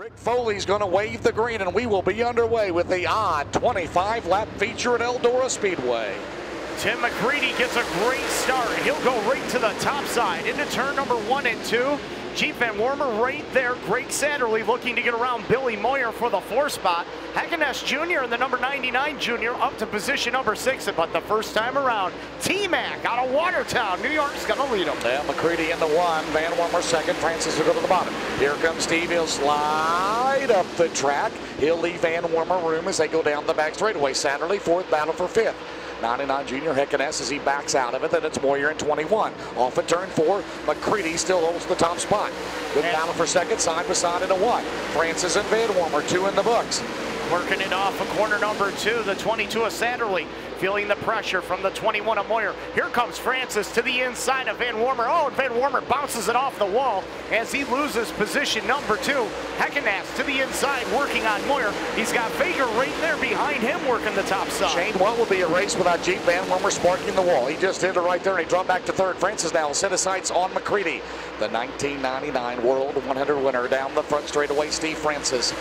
Rick Foley's going to wave the green, and we will be underway with the odd 25-lap feature at Eldora Speedway. Tim McCready gets a great start. He'll go right to the top side into turn number 1 and 2. Jeep Van Wormer right there. Greg Satterley looking to get around Billy Moyer for the 4th spot. Heckeness Jr. and the number 99 Jr. up to position number 6. But the first time around, T-Mac out of Watertown, New York's going to lead him. Yeah, McCready in the 1, Van Wormer 2nd, Francis will go to the bottom. Here comes Steve. He'll slide up the track. He'll leave Van Wormer room as they go down the back straightaway. Satterley 4th, battle for 5th. 99 Junior Heckeness as he backs out of it. Then it's Moyer in 21. Off at turn 4, McCready still holds the top spot. Good battle for 2nd, side by side in a 1. Francis and Van Wormer 2 in the books. Working it off of corner number 2, the 22 of Satterley. Feeling the pressure from the 21 of Moyer. Here comes Francis to the inside of Van Wormer. Oh, and Van Wormer bounces it off the wall as he loses position number 2. Heckeness to the inside working on Moyer. He's got Fager right there behind him working the top side. Shane, what will be a race without Jeep Van Wormer sparking the wall? He just did it right there and he dropped back to 3rd. Francis now will set his sights on McCready. The 1999 World 100 winner down the front straightaway, Steve Francis.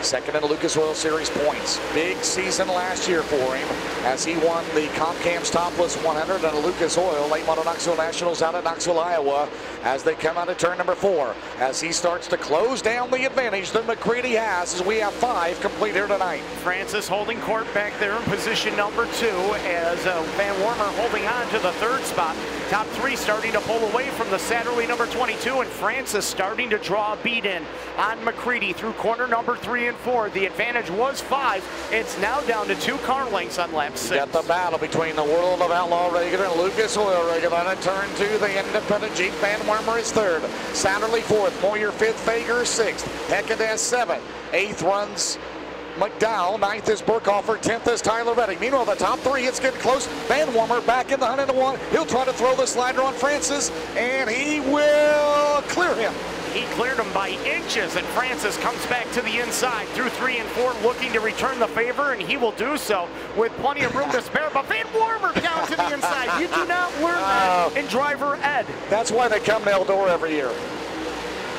2nd in the Lucas Oil Series points. Big season last year for him as he won the Comp Cam's Topless 100 and Lucas Oil late model Knoxville Nationals out of Knoxville, Iowa, as they come out of turn number 4. As he starts to close down the advantage that McCready has as we have 5 complete here tonight. Francis holding court back there in position number 2 as Van Wormer holding on to the 3rd spot. Top 3 starting to pull away from the Satterley number 22, and Francis starting to draw a beat in on McCready through corner number 3 and 4. The advantage was 5. It's now down to 2 car lengths on lap 6. Got the battle between the World of Outlaw regular and Lucas Oil regular. On turn 2, the independent Jeep Van Wormer is 3rd. Satterley 4th. Moyer 5th. Fager 6th. Heckeness 7th. 8th runs McDowell. 9th is Burkhofer. 10th is Tyler Reddick. Meanwhile, the top 3, it's getting close. Van Wormer back in the 101. He'll try to throw the slider on Francis, and he will clear him. He cleared him by inches, and Francis comes back to the inside through 3 and 4, looking to return the favor, and he will do so with plenty of room to spare. But Van Wormer down to the inside. You do not learn that in driver ed. That's why they come to Eldora every year.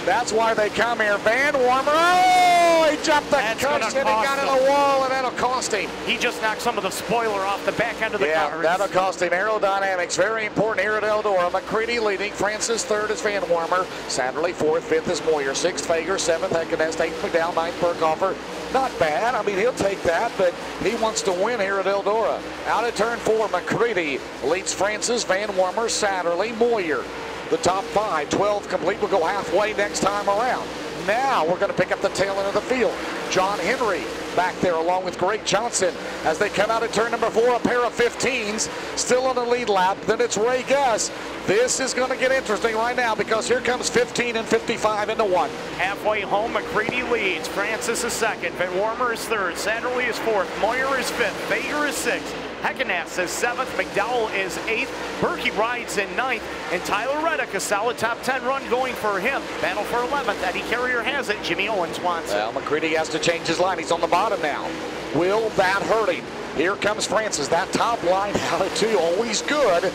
That's why they come here. Van Wormer, oh, he jumped the cushion and got in the wall, and that'll cost him. He just knocked some of the spoiler off the back end of the car. That'll cost him aerodynamics. Very important here at Eldora. McCready leading. Francis 3rd is Van Wormer. Satterley 4th. 5th is Moyer. 6th Fager. 7th Heckeness. 8th McDowell. 9th Burkhofer. Not bad. I mean, he'll take that, but he wants to win here at Eldora. Out of turn 4, McCready leads Francis, Van Wormer, Satterley, Moyer. The top 5, 12 complete, will go halfway next time around. Now we're going to pick up the tail end of the field. John Henry back there along with Greg Johnson as they come out of turn number 4, a pair of 15s still on the lead lap. Then it's Ray Gus. This is going to get interesting right now because here comes 15 and 55 into 1. Halfway home, McCready leads. Francis is 2nd. Van Wormer is 3rd. Satterley is 4th. Moyer is 5th. Fager is 6th. Heckeness is 7th. McDowell is 8th. Berkey rides in 9th. And Tyler Reddick, a solid top 10 run going for him. Battle for 11th. Eddie Carrier has it. Jimmy Owens wants it. Well, McCready has to change his line. He's on the bottom now. Will that hurt him? Here comes Francis. That top line out of 2, always good.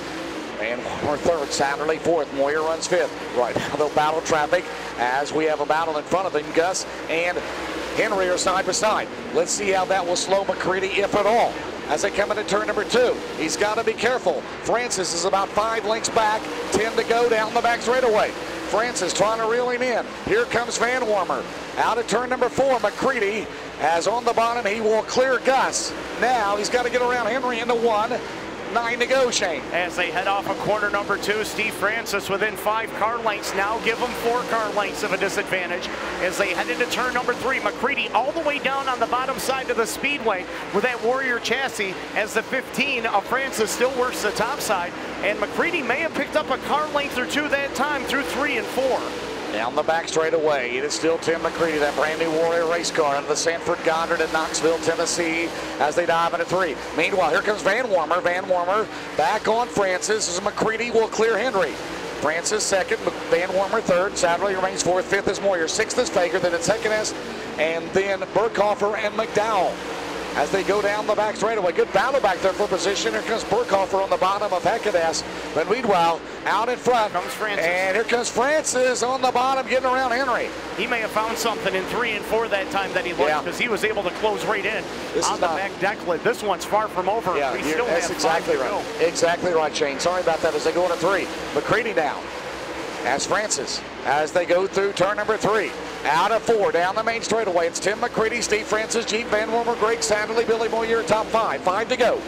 And we're 3rd, Satterley 4th, Moyer runs 5th. Right now they'll battle traffic as we have a battle in front of them. Gus and Henry are side by side. Let's see how that will slow McCready, if at all, as they come into turn number 2. He's got to be careful. Francis is about 5 lengths back, 10 to go down the back straightaway. Francis trying to reel him in. Here comes Van Wormer. Out of turn number 4, McCready, as on the bottom, he will clear Gus. Now he's got to get around Henry into 1. 9 to go, Shane. As they head off of corner number 2, Steve Francis within 5 car lengths. Now give them 4 car lengths of a disadvantage as they head into turn number 3. McCready all the way down on the bottom side of the Speedway with that Warrior chassis as the 15 of Francis still works the top side. And McCready may have picked up a car length or 2 that time through 3 and 4. Down the back straightaway, it is still Tim McCready, that brand new Warrior race car out of the Sanford Goddard in Knoxville, Tennessee, as they dive into 3. Meanwhile, here comes Van Wormer. Van Wormer back on Francis as McCready will clear Henry. Francis 2nd, Van Wormer 3rd, Satterley remains 4th, 5th is Moyer, 6th is Fager, then it's Heckeness, and then Burkhofer and McDowell. as they go down the back straightaway. Good battle back there for position. Here comes Burkhofer on the bottom of Heckadas. But meanwhile, out in front. Comes Francis. And here comes Francis on the bottom getting around Henry. He may have found something in 3 and 4 that time that he liked, because he was able to close right in on the back deck lid. This one's far from over. Yeah, we still have exactly right. Exactly right, Shane. Sorry about that as they go into 3. McCready down. As Francis, as they go through turn number 3. Out of 4, down the main straightaway. It's Tim McCready, Steve Francis, Gene Van Wormer, Greg Satterley, Billy Moyer, top 5. 5 to go.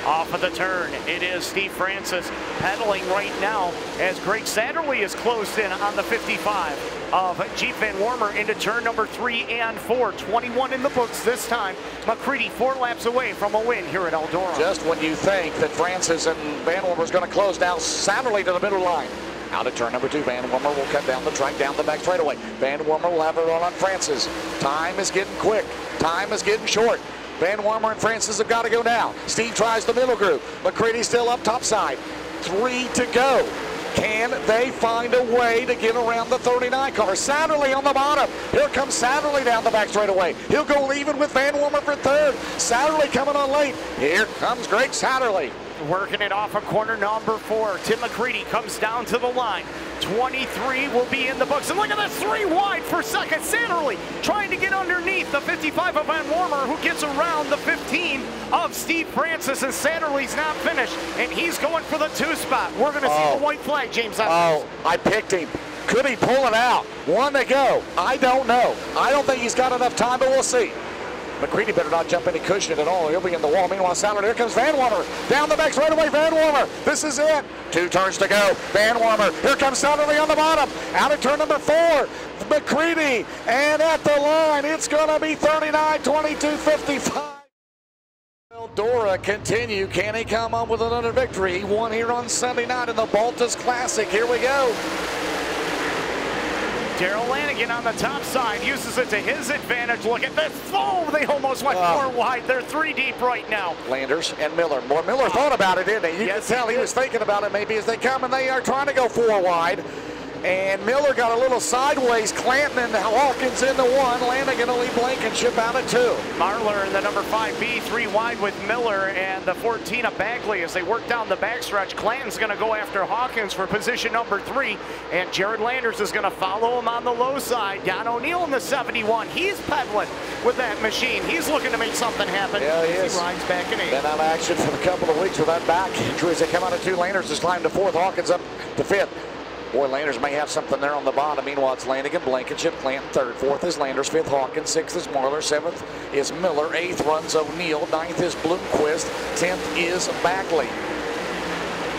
Off of the turn, it is Steve Francis pedaling right now as Greg Satterley is closed in on the 55 of Jeep Van Wormer into turn number 3 and 4. 21 in the books this time. McCready 4 laps away from a win here at Eldora. Just when you think that Francis and Van Wormer is going to close, now Satterley to the middle line. Out of turn number 2, Van Wormer will cut down the track, down the back straightaway. Van Wormer will have it on Francis. Time is getting quick. Time is getting short. Van Wormer and Francis have got to go now. Steve tries the middle group. McCready still up top side. 3 to go. Can they find a way to get around the 39 car? Satterley on the bottom. Here comes Satterley down the back straightaway. He'll go even with Van Wormer for 3rd. Satterley coming on late. Here comes Greg Satterley. Working it off of corner number 4. Tim McCready comes down to the line. 23 will be in the books. And look at this, 3 wide for second. Satterley trying to get underneath the 55 of Van Wormer, who gets around the 15 of Steve Francis. And Satterley's not finished, and he's going for the 2 spot. We're going to see the white flag, James. I picked him. Could he pull it out? 1 to go. I don't know. I don't think he's got enough time, but we'll see. McCready better not jump any cushion at all. He'll be in the wall. Meanwhile, Satterley, here comes Van Wormer. Down the back straightaway, Van Wormer. This is it. 2 turns to go. Van Wormer. Here comes Satterley on the bottom. Out of turn number 4. McCready. And at the line, it's going to be 39, 22, 55. Eldora continue. Can he come up with another victory? He won here on Sunday night in the Baltus Classic. Here we go. Daryl Lanigan on the top side uses it to his advantage. Look at this. Oh, they almost went 4 wide. They're 3 deep right now. Landers and Miller. More Miller thought about it, didn't he? You can tell he was thinking about it maybe as they come, and they are trying to go 4 wide. And Miller got a little sideways. Clanton and Hawkins into 1. Lanigan will leave Blankenship out at 2. Marler in the number 5B, 3 wide with Miller and the 14 of Bagley as they work down the backstretch. Clanton's going to go after Hawkins for position number 3, and Jared Landers is going to follow him on the low side. Don O'Neill in the 71. He's pedaling with that machine. He's looking to make something happen. Yeah, he is. He rides back in 8. Been out of action for a couple of weeks with that back injury as they come out of 2. Landers has climbed to 4th. Hawkins up to 5th. Boy, Landers may have something there on the bottom. Meanwhile, it's Lanigan, Blankenship, Clanton 3rd. 4th is Landers, 5th Hawkins, 6th is Marler, 7th is Miller, 8th runs O'Neill, 9th is Bloomquist, 10th is Bagley.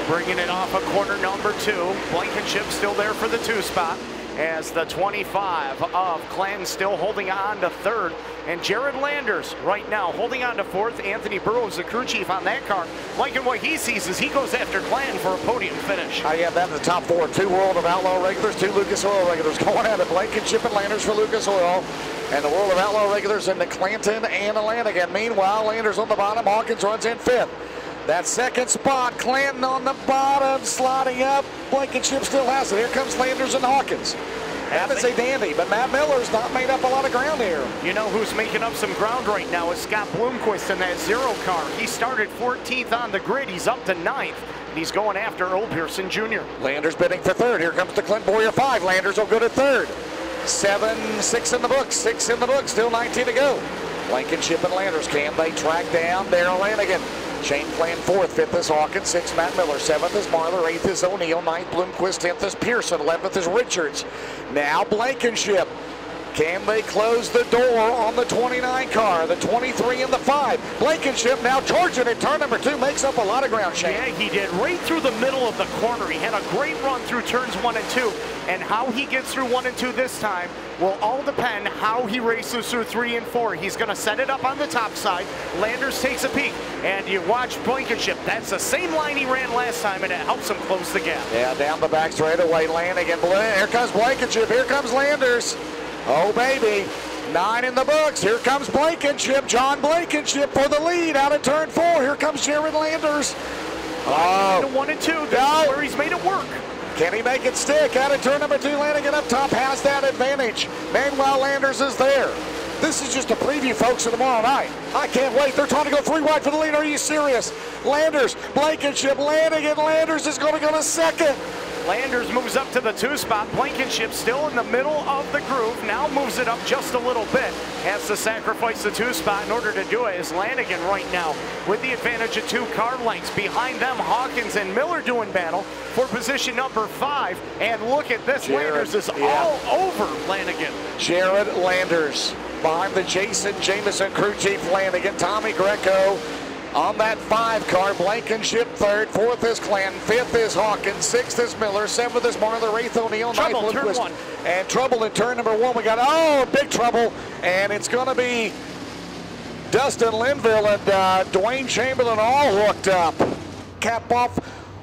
Bringing it off of corner number 2. Blankenship still there for the 2 spot, as the 25 of Clanton still holding on to 3rd. And Jared Landers right now holding on to 4th. Anthony Burrows, the crew chief on that car. Liking what he sees as he goes after Clanton for a podium finish. I have that in the top 4. 2 World of Outlaw regulars, 2 Lucas Oil regulars. Going at it, Blankenship and Landers for Lucas Oil. And the World of Outlaw regulars into Clanton and Lanigan. Meanwhile, Landers on the bottom. Hawkins runs in 5th. That 2nd spot, Clanton on the bottom, sliding up. Blankenship still has it. Here comes Landers and Hawkins. That is a dandy, but Matt Miller's not made up a lot of ground here. You know who's making up some ground right now is Scott Bloomquist in that 0 car. He started 14th on the grid. He's up to 9th, and he's going after Earl Pearson Jr. Landers bidding for 3rd. Here comes the Clint Boyer 5. Landers will go to 3rd. 6 in the books. 6 in the books. Still 19 to go. Blankenship and Landers. Can they track down Daryl Lanigan? Shane Clanton 4th, 5th is Hawkins, 6th Matt Miller, 7th is Marler, 8th is O'Neill, 9th Bloomquist, 10th is Pearson, 11th is Richards. Now Blankenship. Can they close the door on the 29 car, the 23 and the 5? Blankenship now charging at turn number 2, makes up a lot of ground, Shane. Yeah, he did, right through the middle of the corner. He had a great run through turns 1 and 2, and how he gets through 1 and 2 this time will all depend how he races through 3 and 4. He's going to set it up on the top side. Landers takes a peek, and you watch Blankenship. That's the same line he ran last time, and it helps him close the gap. Yeah, down the back straightaway, Lanigan. Here comes Blankenship. Here comes Landers. Oh, baby. 9 in the books. Here comes Blankenship. John Blankenship for the lead out of turn 4. Here comes Jared Landers. Oh, 1 and 2. This is where he's made it work. Can he make it stick? Out of turn number 2, Lanigan up top has that advantage. Meanwhile, Landers is there. This is just a preview, folks, of tomorrow night. I can't wait. They're trying to go 3 wide for the lead. Are you serious? Landers, Blankenship, Lanigan. Landers is going to go to second. Landers moves up to the 2 spot. Blankenship still in the middle of the groove. Now moves it up just a little bit. Has to sacrifice the 2 spot in order to do it. Is Lanigan right now with the advantage of 2 car lengths. Behind them, Hawkins and Miller doing battle for position number 5. And look at this. Landers is all over Lanigan. Jared Landers behind the Jason Jameson crew chief Lanigan. Tommy Greco on that 5 car. Blankenship 3rd, 4th is Clanton, 5th is Hawkins, 6th is Miller, 7th is Marler, 8th O'Neill, 9th turn 1. And trouble in turn number 1. We got, big trouble. And it's going to be Dustin Linville and Dwayne Chamberlain all hooked up. Cap off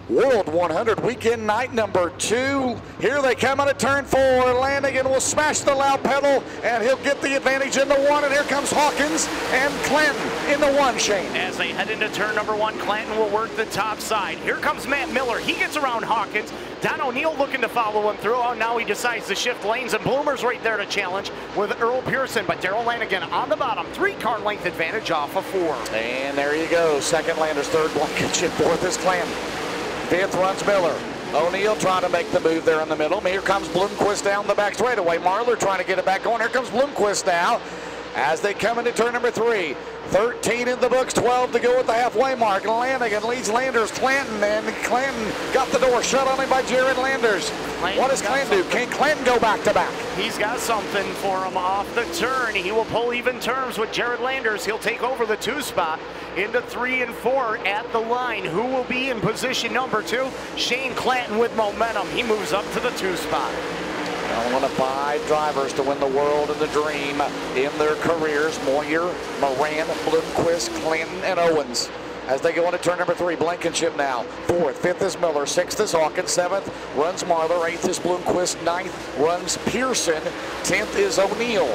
World 100 weekend night number 2. Here they come out of turn 4. Lanigan will smash the loud pedal and he'll get the advantage in the 1. And here comes Hawkins and Clanton in the 1, Shane. As they head into turn number 1, Clanton will work the top side. Here comes Matt Miller. He gets around Hawkins. Don O'Neill looking to follow him through. Oh, now he decides to shift lanes, and Bloomer's right there to challenge with Earl Pearson. But Darrell Lanigan on the bottom. 3 car length advantage off of 4. And there you go. 2nd Landers, 3rd Blankenship, 4th is Clanton. 5th runs Miller. O'Neill trying to make the move there in the middle. Here comes Bloomquist down the back straightaway. Marler trying to get it back going. Here comes Bloomquist now as they come into turn number 3. 13 in the books, 12 to go at the halfway mark. Lanigan leads Landers. Clanton, and Clanton got the door shut on him by Jared Landers. What does Clanton do? Can Clanton go back to back? He's got something for him off the turn. He will pull even terms with Jared Landers. He'll take over the 2 spot into 3 and 4 at the line. Who will be in position number 2? Shane Clanton with momentum. He moves up to the 2 spot. One of 5 drivers to win the world and the dream in their careers. Moyer, Moran, Bloomquist, Clanton, and Owens. As they go into turn number 3, Blankenship now. 4th, 5th is Miller, 6th is Hawkins, 7th runs Marler, 8th is Bloomquist, 9th runs Pearson, 10th is O'Neill.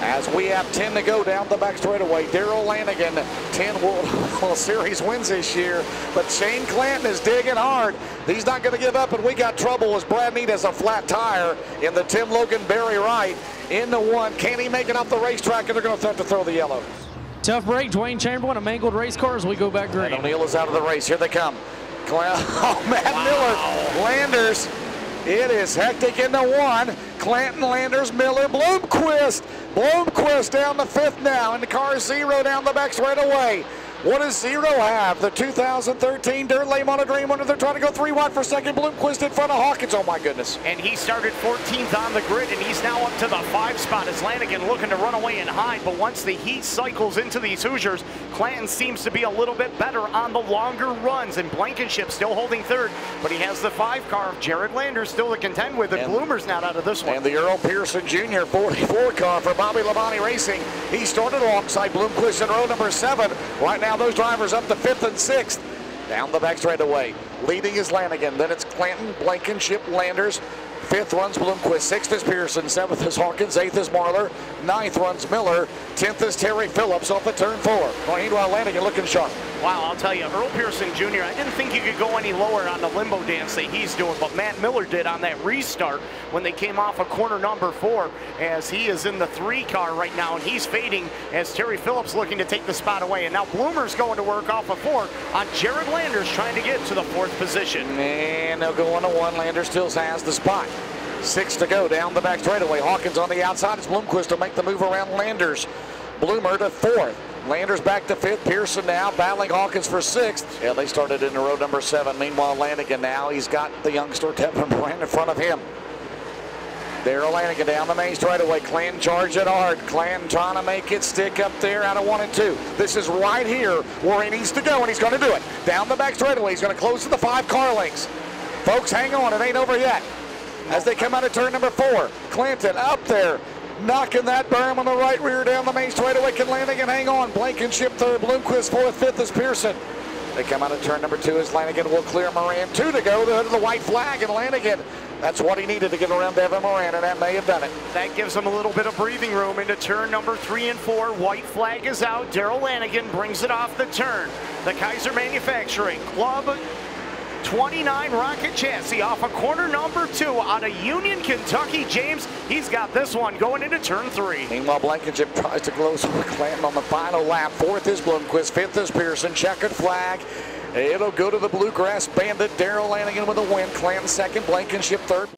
As we have 10 to go down the back straightaway, Darrell Lanigan, 10 World Series wins this year, but Shane Clanton is digging hard. He's not going to give up, and we got trouble as Brad Need has a flat tire in the Tim Logan Barry Wright in the 1. Can he make it off the racetrack, and they're going to have to throw the yellow. Tough break, Dwayne Chamberlain, a mangled race car as we go back green. And O'Neill is out of the race. Here they come. Matt Miller, Landers. It is hectic in the 1. Clanton, Landers, Miller, Bloomquist. Bloomquist down the 5th now, and the car 0 down the back straightaway. What does 0 have? The 2013 Dirt Late on a Dream winner. They're trying to go 3 wide for second. Bloomquist in front of Hawkins. Oh my goodness. And he started 14th on the grid, and he's now up to the 5 spot as Lanigan looking to run away and hide. But once the heat cycles into these Hoosiers, Clanton seems to be a little bit better on the longer runs. And Blankenship still holding 3rd, but he has the 5 car of Jared Landers still to contend with. And Bloomer's not out of this one. And the Earl Pearson Jr. 44 car for Bobby Labonte Racing. He started alongside Bloomquist in row number 7. Right now, those drivers up to 5th and 6th. Down the back straightaway. Leading is Lanigan. Then it's Clanton, Blankenship, Landers. 5th runs Bloomquist. 6th is Pearson. 7th is Hawkins. 8th is Marler. 9th runs Miller. 10th is Terry Phillips off the turn 4. Meanwhile, Lanigan looking sharp. Wow, I'll tell you, Earl Pearson Jr., I didn't think you could go any lower on the limbo dance that he's doing, but Matt Miller did on that restart when they came off of corner number 4, as he is in the 3 car right now, and he's fading as Terry Phillips looking to take the spot away. And now Bloomer's going to work off of 4 on Jared Landers trying to get to the 4th position. And they'll go on to 1. Landers still has the spot. 6 to go down the back straightaway. Hawkins on the outside as Bloomquist to make the move around Landers. Bloomer to 4th. Landers back to 5th. Pearson now battling Hawkins for 6th. Yeah, they started in row number 7. Meanwhile, Lanigan now, he's got the youngster Tevin Moran in front of him. Darrell Lanigan down the main straightaway. Clanton charging hard. Clanton trying to make it stick up there out of 1 and 2. This is right here where he needs to go, and he's going to do it. Down the back straightaway. He's going to close to the 5 car lengths. Folks, hang on. It ain't over yet. As they come out of turn number 4, Clanton up there, knocking that berm on the right rear down the main straightaway. Can Lanigan hang on? Blankenship 3rd, Bloomquist 4th, 5th is Pearson. They come out of turn number 2 as Lanigan will clear Moran. 2 to go, the hood of the white flag, and Lanigan, that's what he needed to get around Devin Moran, and that may have done it. That gives him a little bit of breathing room into turn number 3 and 4. White flag is out. Darrell Lanigan brings it off the turn. The Kaiser Manufacturing Club 29 Rocket Chassis off of corner number 2 out of Union, Kentucky. James, he's got this one going into turn 3. Meanwhile, Blankenship tries to close on Clanton on the final lap. 4th is Bloomquist, 5th is Pearson. Checkered flag. It'll go to the Bluegrass Bandit. Darrell Lanigan with a win. Clanton 2nd, Blankenship 3rd.